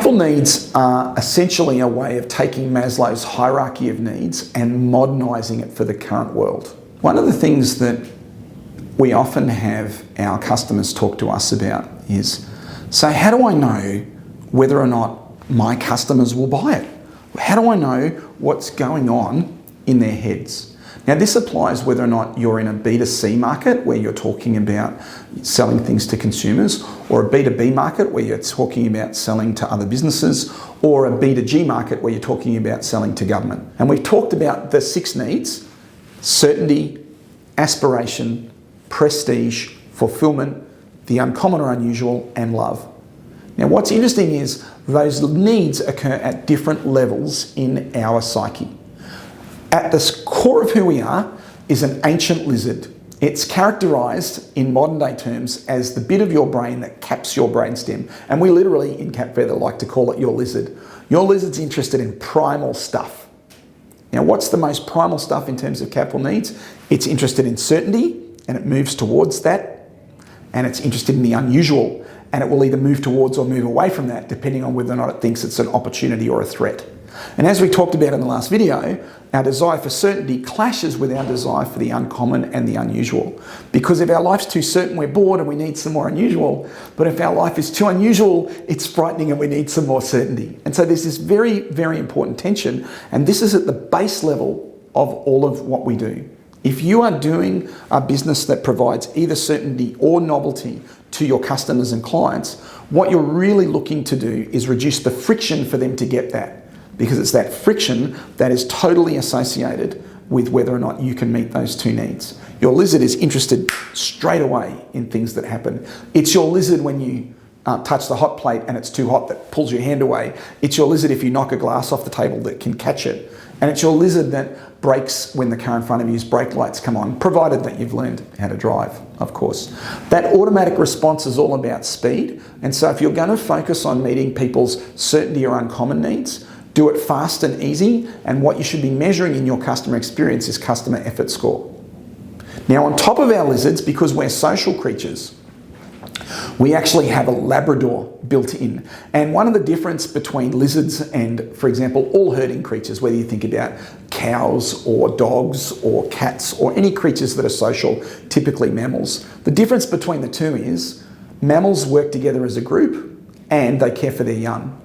CAPFUL needs are essentially a way of taking Maslow's hierarchy of needs and modernising it for the current world. One of the things that we often have our customers talk to us about is, so how do I know whether or not my customers will buy it? How do I know what's going on in their heads? Now, this applies whether or not you're in a B2C market where you're talking about selling things to consumers, or a B2B market where you're talking about selling to other businesses, or a B2G market where you're talking about selling to government. And we've talked about the 6 needs: certainty, aspiration, prestige, fulfillment, the uncommon or unusual, and love. Now, what's interesting is those needs occur at different levels in our psyche. At the core of who we are is an ancient lizard. It's characterised in modern day terms as the bit of your brain that caps your brainstem. And we literally in CapFeather like to call it your lizard. Your lizard's interested in primal stuff. Now, what's the most primal stuff in terms of CAPFUL needs? It's interested in certainty, and it moves towards that. And it's interested in the unusual, and it will either move towards or move away from that, depending on whether or not it thinks it's an opportunity or a threat. And as we talked about in the last video, our desire for certainty clashes with our desire for the uncommon and the unusual. Because if our life's too certain, we're bored and we need some more unusual. But if our life is too unusual, it's frightening and we need some more certainty. And so there's this very, very important tension. And this is at the base level of all of what we do. If you are doing a business that provides either certainty or novelty to your customers and clients, what you're really looking to do is reduce the friction for them to get that. Because it's that friction that is totally associated with whether or not you can meet those 2 needs. Your lizard is interested straight away in things that happen. It's your lizard when you touch the hot plate and it's too hot that pulls your hand away. It's your lizard if you knock a glass off the table that can catch it. And it's your lizard that brakes when the car in front of you's brake lights come on, provided that you've learned how to drive, of course. That automatic response is all about speed. And so if you're going to focus on meeting people's certainty or uncommon needs, do it fast and easy, and what you should be measuring in your customer experience is customer effort score. Now, on top of our lizards, because we're social creatures, we actually have a Labrador built in. And one of the difference between lizards and, for example, all herding creatures, whether you think about cows or dogs or cats or any creatures that are social, typically mammals, the difference between the two is mammals work together as a group and they care for their young.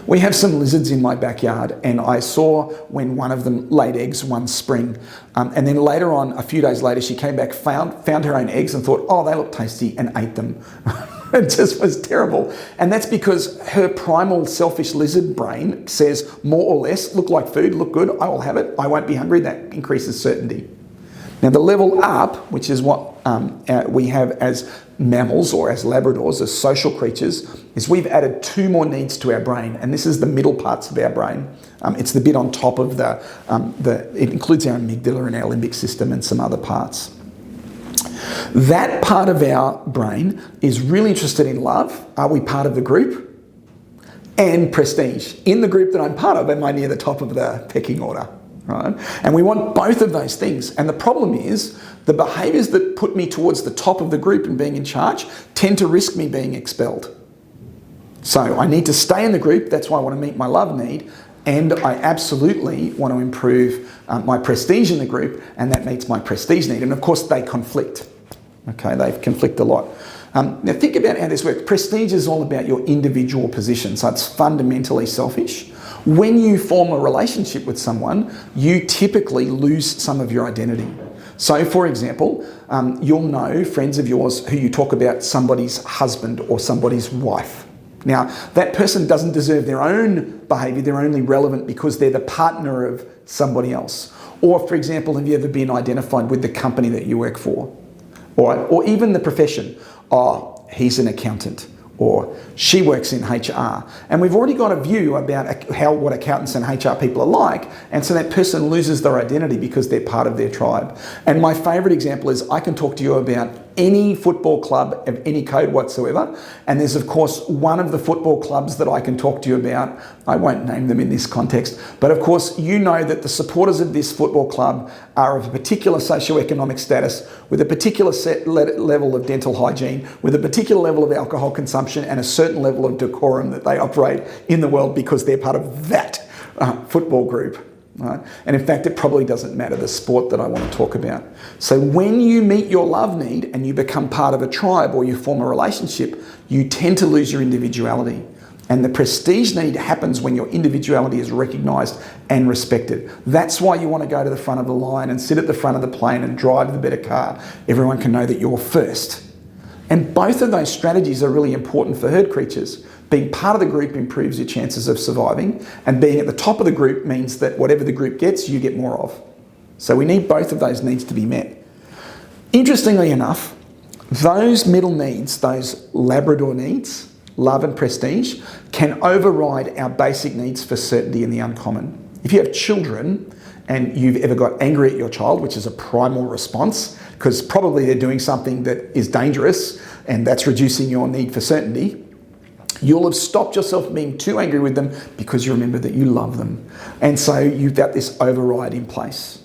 We have some lizards in my backyard, and I saw when one of them laid eggs one spring. And then later on, a few days later, she came back, found her own eggs and thought, oh, they look tasty, and ate them. It just was terrible. And that's because her primal selfish lizard brain says more or less, look like food, look good, I will have it, I won't be hungry. That increases certainty. Now, the level up, which is what we have as mammals or as Labradors, as social creatures, is we've added 2 more needs to our brain, and this is the middle parts of our brain. It's the bit on top of it includes our amygdala and our limbic system and some other parts. That part of our brain is really interested in love. Are we part of the group? And prestige. In the group that I'm part of, am I near the top of the pecking order? Right? And we want both of those things. And the problem is the behaviours that put me towards the top of the group and being in charge tend to risk me being expelled. So I need to stay in the group. That's why I want to meet my love need. And I absolutely want to improve my prestige in the group, and that meets my prestige need. And of course, they conflict. Okay, they conflict a lot. Now think about how this works. Prestige is all about your individual position. So it's fundamentally selfish. When you form a relationship with someone, you typically lose some of your identity. So for example, you'll know friends of yours who you talk about somebody's husband or somebody's wife. Now, that person doesn't deserve their own behaviour, they're only relevant because they're the partner of somebody else. Or for example, have you ever been identified with the company that you work for? Or even the profession. Oh, he's an accountant, or she works in HR. And we've already got a view about what accountants and HR people are like, and so that person loses their identity because they're part of their tribe. And my favourite example is I can talk to you about any football club of any code whatsoever. And there's, of course, one of the football clubs that I can talk to you about. I won't name them in this context, but of course, you know that the supporters of this football club are of a particular socioeconomic status, with a particular level of dental hygiene, with a particular level of alcohol consumption, and a certain level of decorum that they operate in the world because they're part of that football group. Right? And in fact, it probably doesn't matter the sport that I want to talk about. So when you meet your love need and you become part of a tribe or you form a relationship, you tend to lose your individuality. And the prestige need happens when your individuality is recognised and respected. That's why you want to go to the front of the line and sit at the front of the plane and drive the better car. Everyone can know that you're first. And both of those strategies are really important for herd creatures. Being part of the group improves your chances of surviving, and being at the top of the group means that whatever the group gets, you get more of. So we need both of those needs to be met. Interestingly enough, those middle needs, those Labrador needs, love and prestige, can override our basic needs for certainty and the uncommon. If you have children and you've ever got angry at your child, which is a primal response, because probably they're doing something that is dangerous and that's reducing your need for certainty, you'll have stopped yourself being too angry with them because you remember that you love them. And so you've got this override in place.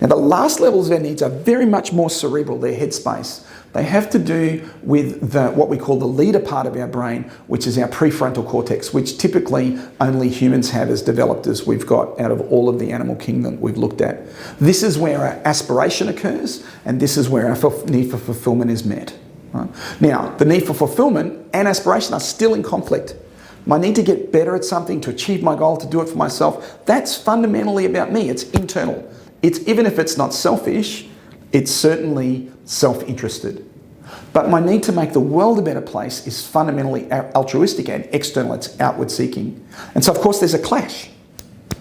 Now, the last levels of our needs are very much more cerebral, they're headspace. They have to do with what we call the leader part of our brain, which is our prefrontal cortex, which typically only humans have as developed as we've got out of all of the animal kingdom we've looked at. This is where our aspiration occurs, and this is where our need for fulfillment is met. Right? Now, the need for fulfillment and aspiration are still in conflict. My need to get better at something, to achieve my goal, to do it for myself, that's fundamentally about me. It's internal. Even if it's not selfish, it's certainly self-interested. But my need to make the world a better place is fundamentally altruistic and external. It's outward seeking. And so, of course, there's a clash.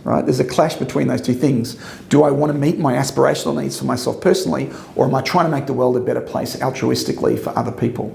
Right? There's a clash between those two things. Do I want to meet my aspirational needs for myself personally, or am I trying to make the world a better place altruistically for other people?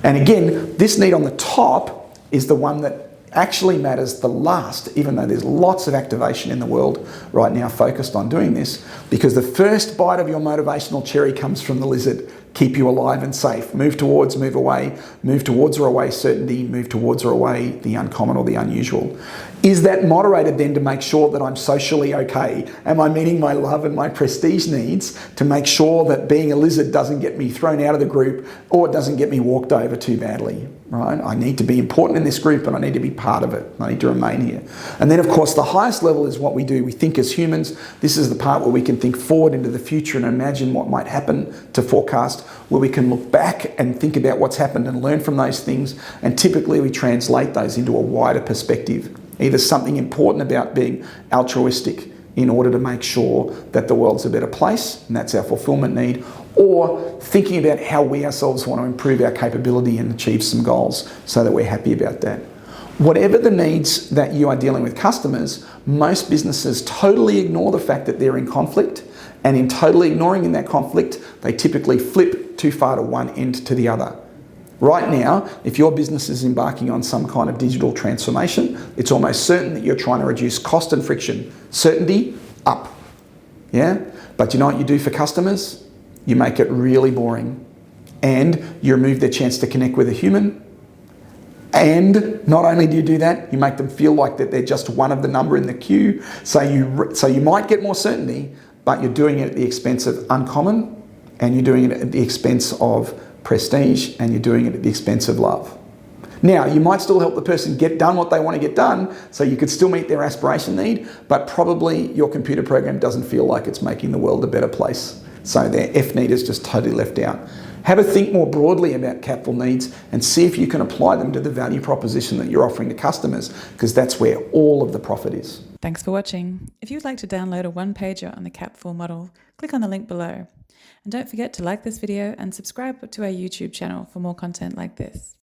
And again, this need on the top is the one that actually matters the last, even though there's lots of activation in the world right now focused on doing this, because the first bite of your motivational cherry comes from the lizard. Keep you alive and safe. Move towards, move away, move towards or away certainty, move towards or away the uncommon or the unusual. Is that moderated then to make sure that I'm socially okay? Am I meeting my love and my prestige needs to make sure that being a lizard doesn't get me thrown out of the group or it doesn't get me walked over too badly? Right? I need to be important in this group and I need to be part of it. I need to remain here. And then, of course, the highest level is what we do. We think as humans. This is the part where we can think forward into the future and imagine what might happen, to forecast, where we can look back and think about what's happened and learn from those things. And typically we translate those into a wider perspective. Either something important about being altruistic in order to make sure that the world's a better place, and that's our fulfillment need, or thinking about how we ourselves want to improve our capability and achieve some goals so that we're happy about that. Whatever the needs that you are dealing with customers, most businesses totally ignore the fact that they're in conflict, and in totally ignoring in that conflict, they typically flip too far to one end to the other. Right now, if your business is embarking on some kind of digital transformation, it's almost certain that you're trying to reduce cost and friction. Certainty, up. Yeah? But you know what you do for customers? You make it really boring. And you remove their chance to connect with a human. And not only do you do that, you make them feel like that they're just one of the number in the queue. So you might get more certainty, but you're doing it at the expense of uncommon, and you're doing it at the expense of prestige, and you're doing it at the expense of love. Now, you might still help the person get done what they want to get done, so you could still meet their aspiration need, but probably your computer program doesn't feel like it's making the world a better place. So their F need is just totally left out. Have a think more broadly about CAPFUL needs and see if you can apply them to the value proposition that you're offering to customers, because that's where all of the profit is. Thanks for watching. If you'd like to download a one-pager on the CAPFUL model, click on the link below. And don't forget to like this video and subscribe to our YouTube channel for more content like this.